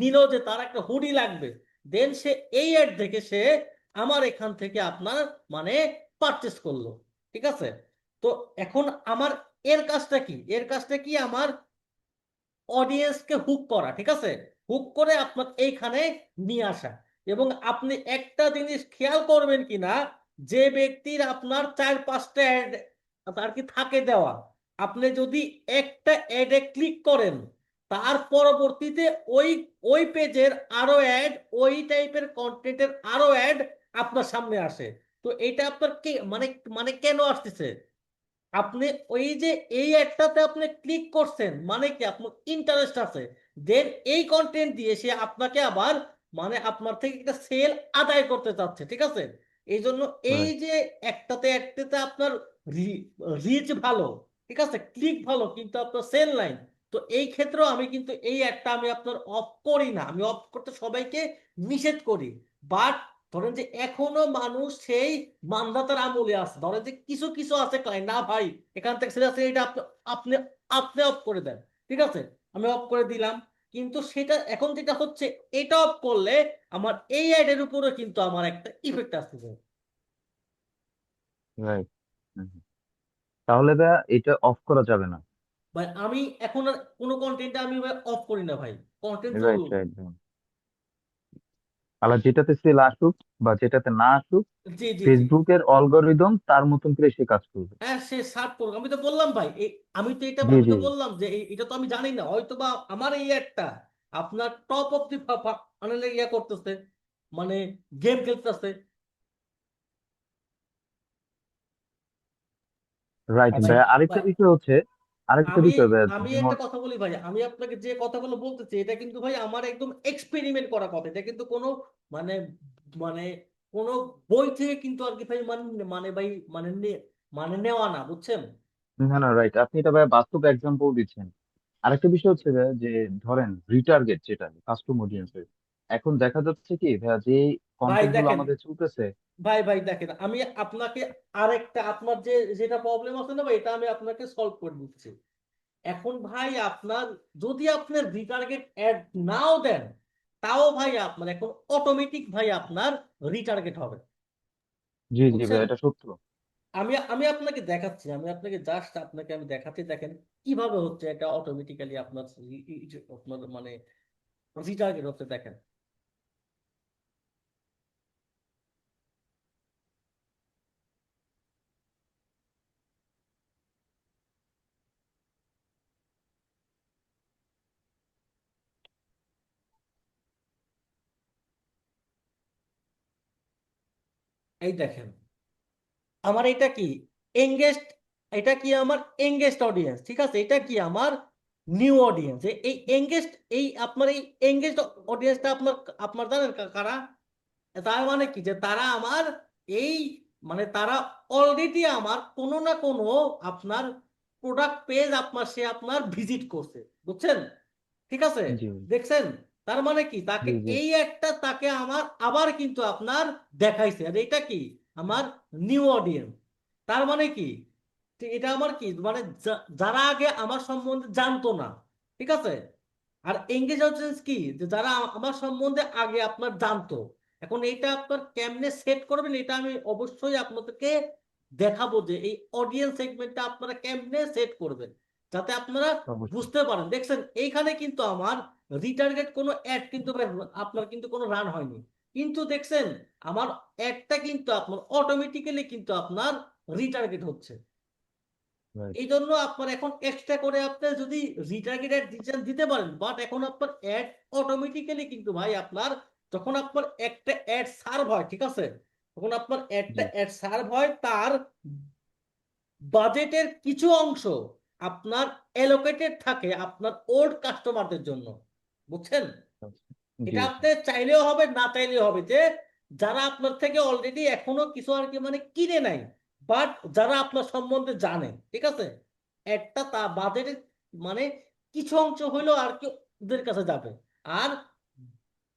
নিল যে তার একটা হুডি লাগবে, দেন সে এই অ্যাড দেখে সে আমার এখান থেকে আপনার মানে পারচেস করলো, ঠিক আছে। তো এখন আমার এর কাজটা কি, এর কাজটা কি আমার অডিয়েন্সকে হুক করা, ঠিক আছে, হুক করে আপনার এইখানে নিয়ে আসা। এবং আপনি একটা জিনিস খেয়াল করবেন কিনা, যে ব্যক্তির আপনার 4-5টা অ্যাড আর কি থাকে দেওয়া, আপনি যদি একটা অ্যাডে ক্লিক করেন তার পরবর্তীতে ওই ওই পেজের আরো অ্যাড, ওই টাইপের কন্টেন্টের আরো অ্যাড আপনার সামনে আসে। তো এটা আপনার কে মানে মানে কেন আসতেছে, আপনি ওই যে এই অ্যাডটাতে আপনি ক্লিক করছেন মানে কি আপনার ইন্টারেস্ট আছে, দেন এই কন্টেন্ট দিয়ে সে আপনাকে আবার মানে আপনার থেকে একটা সেল আদায় করতে চাচ্ছে, ঠিক আছে। এই জন্য এই right, যে একটাতে একটাতে আপনার রিচ ভালো, ঠিক আছে, ক্লিক ভালো, কিন্তু আপনার সেল নাই। তো এই ক্ষেত্রেও আমি কিন্তু এই একটা আমি আপনার অফ করি না, আমি অফ করতে সবাইকে নিষেধ করি। বাট ধরেন যে এখনো মানুষ সেই মানধাতার আমলে আছে, ধরেন যে কিছু কিছু আছে ক্লায়েন্ট না ভাই এখান থেকে সেটা আছে, এটা আপনি আপনি আপনি অফ করে দেন, ঠিক আছে, আমি অফ করে দিলাম। কিন্তু সেটা এখন যেটা হচ্ছে, এটা অফ করলে আমার এই অ্যাডের উপরে কিন্তু আমার একটা ইফেক্ট আসতেছে। right, হুম, হুম। তাহলে ভাইয়া এটা অফ করা যাবে না। ভাই আমি এখন আর কোনো কন্টেন্ট আমি অফ করি না ভাই, কন্টেন্ট রাইট, চলুক। রাইট। আবার যেটাতে সেল আসুক বা যেটাতে না আসুক, জি জি জি। ফেসবুকের অ্যালগরিদম তার মতন করে সে কাজ করবে। হ্যাঁ সে সার্চ করুক, আমি তো বললাম ভাই আমি তো এটা জি, আমি জি, তো বললাম যে এটা তো আমি জানি না, হয়তো বা আমার এই একটা আপনার টপ অফ দি মানে ইয়া করতেছে, মানে গেম খেলতেছে। রাইট ভাই ভাইয়া। আরেকটা ভাই বিষয় হচ্ছে, আরেকটা আমি বিষয় ভাইয়া, আমি যেমন একটা কথা বলি ভাই, আমি আপনাকে যে কথাগুলো বলতেছি এটা কিন্তু ভাই আমার একদম এক্সপেরিমেন্ট করা কথা, এটা কিন্তু কোনো মানে মানে কোনো বই থেকে কিন্তু আর কি ভাই মানে মানে ভাই মানে মানে নেওয়া না, বুঝছেন। না, না, রাইট, আপনি এটা ভাইয়া বাস্তব এক্সাম্পল দিচ্ছেন। আরেকটা বিষয় হচ্ছে ভাইয়া, যে ধরেন রিটার্গেট, যেটা কাস্টম অডিয়েন্সের, এখন দেখা যাচ্ছে কি ভাইয়া, যে ভাই কন্টেন্ট গুলো দেখেন, আমাদের চলতেছে। ভাই দেখেন আমি আপনাকে আরেকটা আপনার যে যেটা প্রবলেম আছে না ভাই, এটা আমি আপনাকে সলভ করে দিচ্ছি। এখন ভাই আপনার যদি আপনার রিটার্গেট অ্যাড নাও দেন, তাও ভাই আপনার এখন অটোমেটিক ভাই আপনার রিটার্গেট হবে, জি, জি বুঝছেন। ভাইয়া, এটা সত্য। আমি আমি আপনাকে দেখাচ্ছি, আমি আপনাকে জাস্ট আপনাকে আমি দেখাচ্ছি, দেখেন কিভাবে হচ্ছে এটা অটোমেটিক্যালি আপনার আপনার মানে রিটার্গেট হচ্ছে, দেখেন। এই দেখেন আমার এটা কি এঙ্গেজড, এটা কি আমার এঙ্গেজড অডিয়েন্স, ঠিক আছে, এটা কি আমার নিউ অডিয়েন্স। এই এঙ্গেজড এই আপনার এই এঙ্গেজড অডিয়েন্সটা আপনার আপনার জানেন কারা, তার মানে কি যে তারা আমার এই মানে তারা অলরেডি আমার কোনো না কোনো আপনার প্রোডাক্ট পেজ আপনার সে আপনার ভিজিট করছে, বুঝছেন, ঠিক আছে, জি, দেখছেন। তার মানে কি তাকে জি, জি, এই একটা তাকে আমার আবার কিন্তু আপনার দেখাইছে, আর এটা কি আমার নিউ অডিয়েন্স। তার মানে কি যে এটা আমার কি মানে যারা আগে আমার সম্বন্ধে জানতো না, ঠিক আছে। আর এঙ্গেজ অডিয়েন্স কি, যে যারা আমার সম্বন্ধে আগে আপনার জানতো। এখন এটা আপনার কেমনে সেট করবেন এটা আমি অবশ্যই আপনাদেরকে দেখাবো, যে এই অডিয়েন্স সেগমেন্টটা আপনারা কেমনে সেট করবেন যাতে আপনারা অবশ্যই। বুঝতে পারেন। দেখছেন এইখানে কিন্তু আমার রিটার্গেট কোনো অ্যাড কিন্তু আপনার কিন্তু কোনো রান হয়নি, কিন্তু দেখছেন আমার অ্যাডটা কিন্তু আপনার অটোমেটিক্যালি কিন্তু আপনার রিটার্গেট হচ্ছে। রাইট। এই জন্য আপনার এখন এক্সট্রা করে আপনার যদি রিটার্গেট অ্যাড দিতে পারেন, বাট এখন আপনার অ্যাড অটোমেটিক্যালি কিন্তু ভাই আপনার যখন আপনার একটা অ্যাড সার্ভ হয়, ঠিক আছে, তখন আপনার একটা জি। অ্যাড সার্ভ হয় তার বাজেটের কিছু অংশ আপনার এলোকেটেড থাকে আপনার ওল্ড কাস্টমারদের জন্য, বুঝছেন? জি। এটা আপনি চাইলেও হবে না চাইলেও হবে, যে যারা আপনার থেকে অলরেডি এখনো কিছু আর কি মানে কিনে নাই, বাট যারা আপনার সম্বন্ধে জানে, ঠিক আছে, একটা তা বাজেটের মানে কিছু অংশ হইলো আর কি ওদের কাছে যাবে। আর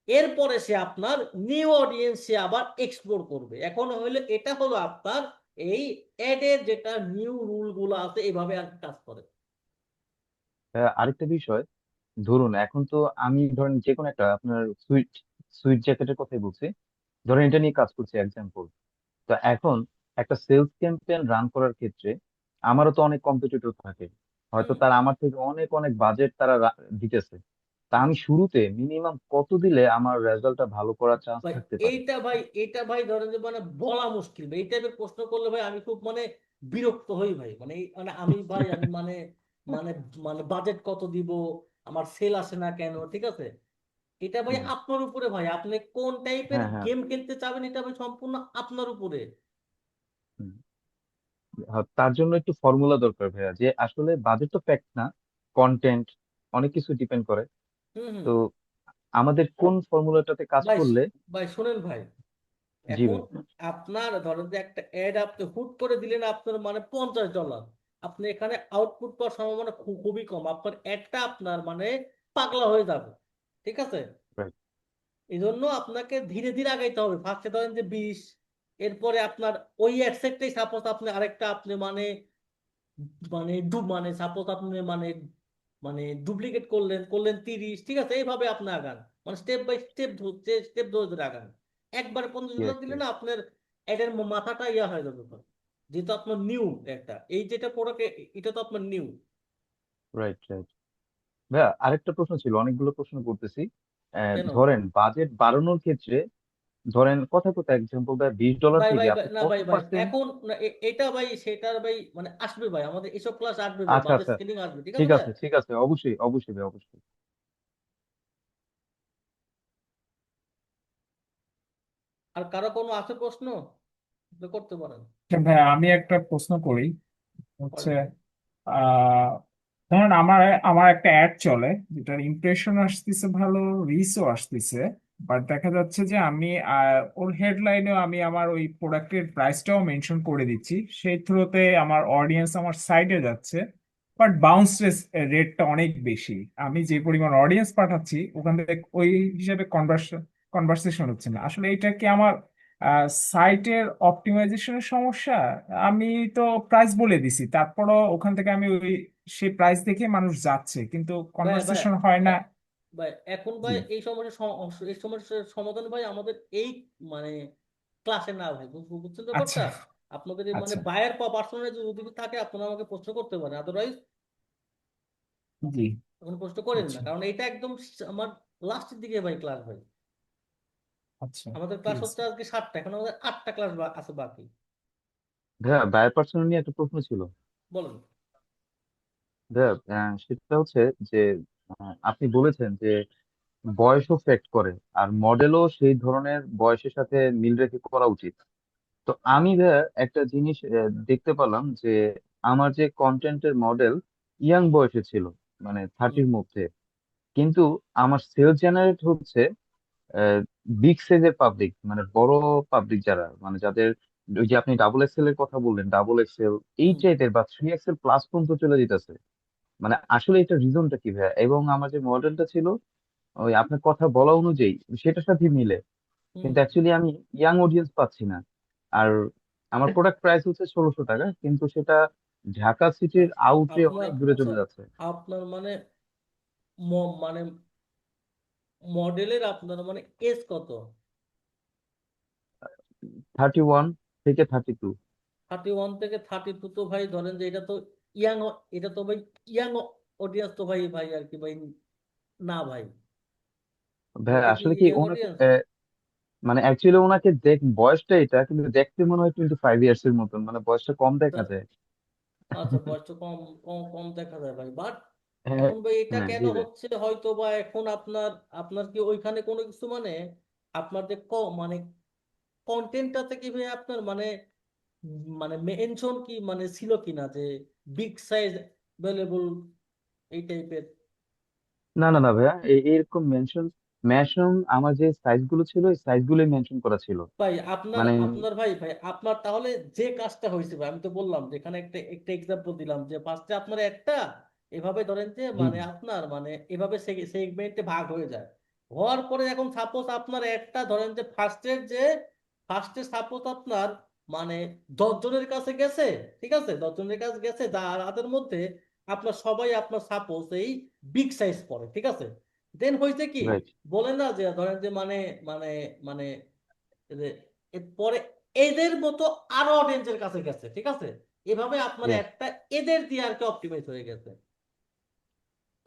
এরপরে সে আপনার নিউ অডিয়েন্সে আবার এক্সপ্লোর করবে। এখন হইলো এটা হলো আপনার এই অ্যাডের যেটা নিউ রুল গুলো আছে, এইভাবে আর কি কাজ করে। আরেকটা বিষয়, ধরুন এখন তো আমি ধরেন যে কোনো একটা আপনার সুইট সুইট জ্যাকেটের কথাই বলছি, ধরেন এটা নিয়ে কাজ করছি এক্সাম্পল। তো এখন একটা সেলস ক্যাম্পেইন রান করার ক্ষেত্রে আমারও তো অনেক কম্পিটিটর থাকে, হয়তো হুম তারা আমার থেকে অনেক অনেক বাজেট তারা দিতেছে। তা হুম। আমি শুরুতে মিনিমাম কত দিলে আমার রেজাল্টটা ভালো করার চান্স ভাই থাকতে পারে? এইটা ভাই ধরেন যে মানে বলা মুশকিল ভাই। এই টাইপের প্রশ্ন করলে ভাই আমি খুব মানে বিরক্ত হই ভাই। মানে মানে আমি ভাই আমি মানে মানে মানে বাজেট কত দিব, আমার সেল আসে না কেন, ঠিক আছে, এটা ভাই হুম, আপনার উপরে ভাই, আপনি কোন টাইপের হ্যাঁ, হ্যাঁ। গেম খেলতে চাবেন এটা ভাই সম্পূর্ণ আপনার উপরে। হুম। তার জন্য একটু ফর্মুলা দরকার ভাইয়া, যে আসলে বাজেট তো ফ্যাক্ট না, কন্টেন্ট অনেক কিছু ডিপেন্ড করে। হুম হুম। তো আমাদের কোন ফর্মুলাটাতে কাজ ভাই করলে? ভাই শোনেন ভাই, জি এখন ভাই। আপনার ধরেন যে একটা অ্যাড আপনি হুট করে দিলেন আপনার মানে $50, আপনি এখানে আউটপুট পাওয়ার সম্ভাবনা খুবই কম, আপনার অ্যাডটা আপনার মানে পাগলা হয়ে যাবে, ঠিক আছে। রাইট। এই জন্য আপনাকে ধীরে ধীরে আগাইতে হবে। ফার্স্টে ধরেন যে 20, এরপরে আপনার ওই অ্যাডসেটটাই সাপোজ আপনি আরেকটা আপনি মানে মানে মানে সাপোজ আপনি মানে মানে ডুপ্লিকেট করলেন করলেন 30, ঠিক আছে, এইভাবে আপনি আগান, মানে স্টেপ বাই স্টেপ ধরতে স্টেপ ধরে ধরে আগান। একবার $50 ইয়েস, দিলে ইয়েস। না আপনার এটার মাথাটা ইয়া হয়ে যাবে তখন। যেহেতু আপনার নিউ একটা এই যেটা প্রোডাক্ট, এটা তো আপনার নিউ। Right, right. ভাইয়া আরেকটা প্রশ্ন ছিল, অনেকগুলো প্রশ্ন করতেছি। কেন ধরেন বাজেট বাড়ানোর ক্ষেত্রে, ধরেন কথা কথা এক্সাম্পল ভাই, $20 ভাই থেকে ভাই ভাই আপনি না কত ভাই ভাই পার্সেন্ট? এখন না, এটা ভাই সেটার ভাই মানে আসবে ভাই, আমাদের এসব ক্লাস আসবে ভাই, আচ্ছা, বাজেট আচ্ছা। স্কেলিং আসবে, ঠিক আছে ঠিক ভাই। আছে, ঠিক আছে, অবশ্যই, অবশ্যই ভাই, অবশ্যই। আর কারো কোনো আছে প্রশ্ন তো করতে পারেন। আচ্ছা ভাই, আমি একটা প্রশ্ন করি, হচ্ছে বলেন ভাই। আহ ধরেন আমার আমার একটা অ্যাড চলে, যেটার ইমপ্রেশন আসতেছে ভালো, রিচও আসতেছে, বাট দেখা যাচ্ছে যে আমি ওর হেডলাইনেও আমি আমার ওই প্রোডাক্টের প্রাইসটাও মেনশন করে দিচ্ছি, সেই থ্রুতে আমার অডিয়েন্স আমার সাইডে যাচ্ছে, বাট বাউন্স রেটটা অনেক বেশি। আমি যে পরিমাণ অডিয়েন্স পাঠাচ্ছি ওখান থেকে ওই হিসাবে কনভার্সেশন হচ্ছে না। আসলে এটা কি আমার সাইটের অপটিমাইজেশনের সমস্যা? আমি তো প্রাইস বলে দিছি, তারপরও ওখান থেকে আমি ওই সেই প্রাইস দেখে মানুষ যাচ্ছে, কিন্তু ভাই ভাই কনভার্সেশন হয় না। ভাই ভাই এখন জি। ভাই এই এই সমস্যার সমাধান ভাই আমাদের এই মানে ক্লাসে না ভাই, বুঝছেন আচ্ছা, ব্যাপারটা। আপনাদের এই মানে আচ্ছা। বায়ার পার্সোনাল যদি থাকে আপনারা আমাকে প্রশ্ন করতে পারেন, আদারওয়াইজ জি। এখন প্রশ্ন করেন না, আচ্ছা, কারণ এটা একদম আমার লাস্টের দিকে ভাই ক্লাস ভাই। আচ্ছা। আমাদের ঠিক ক্লাস আছে। হচ্ছে আজকে 7টা, এখন আমাদের 8টা ক্লাস আছে বাকি। ভাইয়া বায়ার পার্সোনাল নিয়ে একটা প্রশ্ন ছিল। বলেন। ভাইয়া সেটা হচ্ছে যে আপনি বলেছেন যে বয়সও ফ্যাক্ট করে, আর মডেলও সেই ধরনের বয়সের সাথে মিল রেখে করা উচিত। তো আমি ভাইয়া একটা জিনিস দেখতে পেলাম যে আমার যে কন্টেন্টের মডেল ইয়াং বয়সে ছিল, মানে হুম 30-র মধ্যে, কিন্তু আমার সেল জেনারেট হচ্ছে বিগ সাইজের পাবলিক, মানে বড় পাবলিক, যারা মানে যাদের ওই যে আপনি ডাবল এক্সেল এর কথা বললেন, ডাবল এক্সেল এই হুম। টাইপের বা 3 এক্সেল প্লাস পর্যন্ত চলে যেতেছে। মানে আসলে এটা রিজনটা কি ভাইয়া? এবং আমার যে মডেলটা ছিল ওই আপনার কথা বলা অনুযায়ী সেটার সাথে মিলে, হুম। কিন্তু অ্যাকচুয়ালি আমি ইয়াং অডিয়েন্স পাচ্ছি না। আর আমার প্রোডাক্ট প্রাইস হচ্ছে 1600 টাকা, কিন্তু সেটা ঢাকা সিটির আউটে আপনার অনেক দূরে আচ্ছা চলে যাচ্ছে। আপনার মানে মানে মডেলের আপনার মানে এজ কত? 31 থেকে 32। 31 থেকে 32 তো ভাই ধরেন যে এটা তো ইয়াং, এটা তো ভাই ইয়াং অডিয়েন্স তো ভাই ভাই আর কি ভাই, না ভাই, ভাই এটা কি আসলে কি ইয়াং ওনাকে অডিয়েন্স? মানে অ্যাকচুয়ালি ওনাকে দেখ বয়সটা এটা, কিন্তু দেখতে মনে হয় 25 ইয়ার্স এর মতন, মানে বয়সটা কম দেখা তা- যায়। আচ্ছা, বয়সটা কম কম কম দেখা যায় ভাই, বাট হ্যাঁ, এখন ভাই এটা হ্যাঁ, কেন জি ভাই। হচ্ছে হয়তো বা এখন আপনার আপনার কি ওইখানে কোনো কিছু মানে আপনার যে মানে কন্টেন্টটাতে কি ভাই আপনার মানে মানে মেনশন কি মানে ছিল কিনা যে বিগ সাইজ অ্যাভেলেবল এই টাইপের? না, না, না ভাইয়া, এরকম মেনশন মেনশন আমার যে সাইজ গুলো ছিল ওই সাইজ গুলোই মেনশন করা ছিল। ভাই আপনার মানে আপনার ভাই ভাই আপনার তাহলে যে কাজটা হয়েছে ভাই, আমি তো বললাম যে এখানে একটা একটা এক্সাম্পল দিলাম যে ফার্স্টে আপনার একটা এভাবে ধরেন যে জি, মানে আপনার মানে এভাবে সেগমেন্টে ভাগ হয়ে যায়, হওয়ার পরে এখন সাপোজ আপনার একটা ধরেন যে ফার্স্টে সাপোজ আপনার মানে 10 জনের কাছে গেছে, ঠিক আছে, 10 জনের কাছে গেছে, তাদের মধ্যে আপনার সবাই আপনার সাপোজ এই বিগ সাইজ পড়ে, ঠিক আছে। দেন হয়েছে কি, রাইট। বলে না যে ধরেন যে মানে মানে মানে যে এরপরে এদের মতো আরো অডিয়েন্সের কাছে গেছে, ঠিক আছে, এভাবে আপনার ইয়েস। একটা এদের দিয়ে আর কি অপটিমাইজ হয়ে গেছে।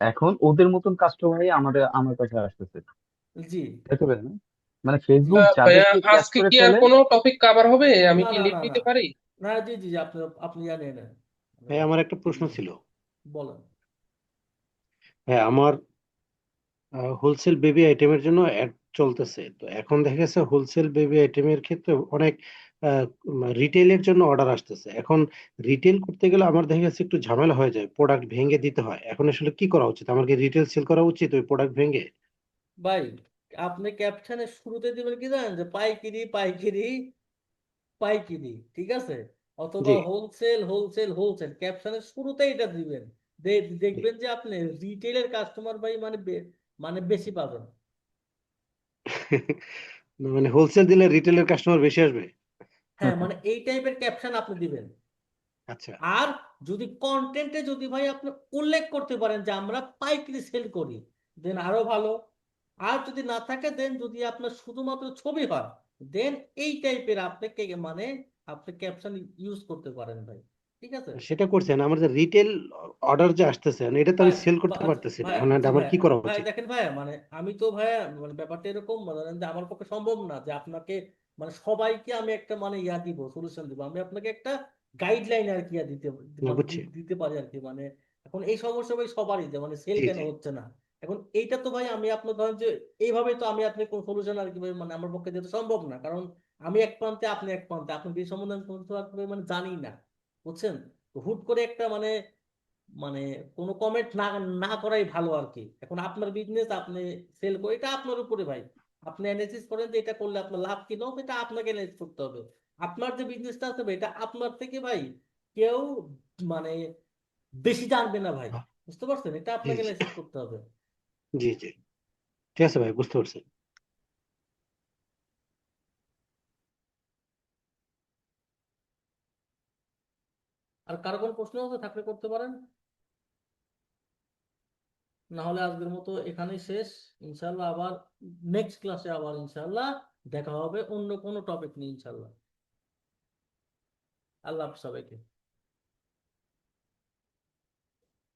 এখন ওদের মতন কাস্টমারই আমার কাছে আসতেছে, জি। দেখতে পেলেন? মানে ফেসবুক ভাইয়া, যাদেরকে ক্যাচ আজকে করে কি আর ফেলে। কোনো টপিক কভার হবে? আমি না কি না লিভ না না নিতে পারি? না, জি জি জি, আপনি আপনি জানেন না। ভাই আমার একটা প্রশ্ন ছিল। বলেন। হ্যাঁ, আমার হোলসেল বেবি আইটেমের জন্য অ্যাড চলতেছে, তো এখন দেখা গেছে হোলসেল বেবি আইটেমের ক্ষেত্রে অনেক রিটেলের জন্য অর্ডার আসতেছে। এখন রিটেল করতে গেলে আমার দেখা গেছে একটু ঝামেলা হয়ে যায়, প্রোডাক্ট ভেঙে দিতে হয়। এখন আসলে কি করা উচিত? আমার কি রিটেল সেল করা উচিত ওই প্রোডাক্ট ভেঙে? ভাই আপনি ক্যাপশনের শুরুতে দিবেন কি জানেন, যে পাইকিরি পাইকিরি পাইকিরি, ঠিক আছে, অথবা জি, হোলসেল হোলসেল হোলসেল, ক্যাপশনের শুরুতেই এটা দিবেন। জি। দেখবেন যে আপনি রিটেলের কাস্টমার ভাই মানে মানে বেশি পাবেন। মানে হোলসেল দিলে রিটেলের কাস্টমার বেশি আসবে? হ্যাঁ, মানে এই টাইপের ক্যাপশন আপনি দিবেন। আচ্ছা। আর যদি কন্টেন্টে যদি ভাই আপনি উল্লেখ করতে পারেন যে আমরা পাইকারি সেল করি, দেন আরো ভালো। আর যদি না থাকে, দেন যদি আপনার শুধুমাত্র ছবি হয়, দেন এই টাইপের আপনি মানে আপনি ক্যাপশন ইউজ করতে পারেন ভাই, ঠিক আছে। সেটা করছেন, আমার যে রিটেল অর্ডার যে আসতেছে মানে এটা তো ভাই আমি সেল করতে আচ্ছা, পারতেছি না, ভাই এখন এটা জি আমার ভাই, কি করা ভাই উচিত? দেখেন ভাই মানে আমি তো ভাই মানে ব্যাপারটা এরকম ধরেন যে আমার পক্ষে সম্ভব না যে আপনাকে মানে সবাইকে আমি একটা মানে ইয়া দিব, সলিউশন দিব। আমি আপনাকে একটা গাইডলাইন আর কি ইয়া দিতে মানে বুঝছি। দিতে পারি আর কি। মানে এখন এই সমস্যা ভাই সবারই, যে মানে সেল জি, কেন জি। হচ্ছে না। এখন এইটা তো ভাই আমি আপনার ধরেন যে এইভাবে তো আমি আপনি কোন সলিউশন আর কি ভাই মানে আমার পক্ষে যেতে সম্ভব না, কারণ আমি এক প্রান্তে আপনি এক প্রান্তে, আপনি এই সম্বন্ধে আমি কোনো আর কি ভাই মানে জানি না, বুঝছেন। তো হুট করে একটা মানে মানে কোনো কমেন্ট না না করাই ভালো আর কি। এখন আপনার বিজনেস আপনি সেল করে, এটা আপনার উপরে ভাই। আপনি অ্যানালিসিস করেন যে এটা করলে আপনার লাভ কি লস, এটা আপনাকে অ্যানালাইজ করতে হবে। আপনার যে বিজনেসটা আছে ভাই, এটা আপনার থেকে ভাই কেউ মানে বেশি জানবে না ভাই, বুঝতে পারছেন, এটা জি, আপনাকে জি। অ্যানালাইসিস করতে হবে। জি, জি। ঠিক আছে ভাই, বুঝতে পারছি। আর কারো কোনো প্রশ্ন আছে থাকলে করতে পারেন, না হলে আজকের মতো এখানেই শেষ। ইনশাল্লাহ আবার নেক্সট ক্লাসে আবার ইনশাল্লাহ দেখা হবে অন্য কোনো টপিক নিয়ে ইনশাল্লাহ। আল্লাহ হাফেজ সবাইকে।